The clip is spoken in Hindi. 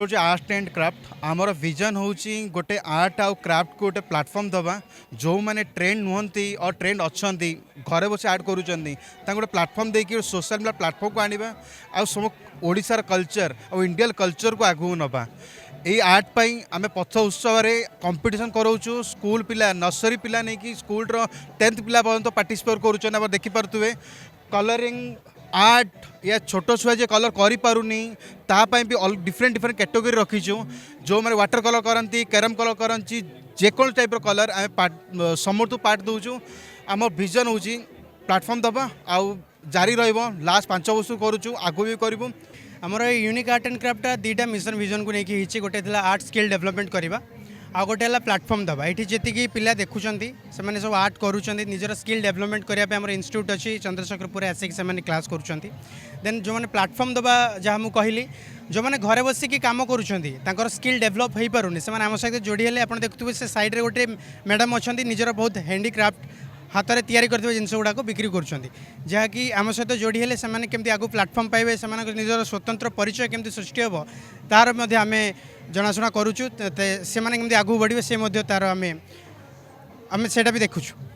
हूँ आर्ट एंड क्राफ्ट आमर विजन हूँ गोटे आर्ट आउ क्राफ्ट को गोटे प्लाटफर्म दवा जो मैंने ट्रेंड नुहति और ट्रेंड अच्छा घरे बस आर्ट करूँ गोटे प्लाटफर्म देकी सोशल मीडिया प्लाटफर्म को आने आ सब ओडिशार कल्चर और इंडियन कल्चर को आगू नवा ये आर्ट पाई आम पथ उत्सव कंपटीशन कराऊँ स्कूल पिला नर्सरी पिला नहीं कि स्कूल 10th पिला पर्यटन पार्टिसिपेट करुँच देखिपे कलरिंग आर्ट या छोट छुआ जे कलर करें तापाई भी डिफरेंट डिफरेंट कैटेगरी रखीचु जो मैंने वाटर कलर करती कैरम कलर करती जेको टाइप कलर आम समूह पार्ट दूचु आम विजन हूँ प्लाटफर्म दबा आउ जारी लास्ट 5 वर्ष करुचु आगु भी करूँ आमर यूनिक आर्ट एंड क्राफ्ट दुईटा मिशन विजन को लेकिन गोटे आर्ट स्किल डेवलपमेंट करवा आ गोटे है प्लाटफर्म दबा ये जी पिला देखुं से सब आर्ट करुँच निजर स्किल डेवलपमेंट करने आम इन्यूट अच्छी चंद्रशेखरपुर आसिक से क्लास करुँच देन जो मैंने प्लाटफर्म दबा जहाँ मुझे कहली जो मैंने घरे बसिक कम कर स्किल डेभलप हो पारे से आम सहित जोड़ी हेल्ले आप देखुए से सैड्रे गोटे मैडम अच्छा निजर बहुत हैंडीक्राफ्ट हाथ में तैयारी करथिबा जिनस गुड़ाक बिक्री करुँच जहाँकि आम सहित जोड़ी हेल्ले से केमती आगु प्लाटफर्म पाइबे से निजर स्वतंत्र परिचय केमती सृष्टि हम तार आम जनाशुना करुचु से केमती आगु बढ़े से तार आम से भी देखुचु।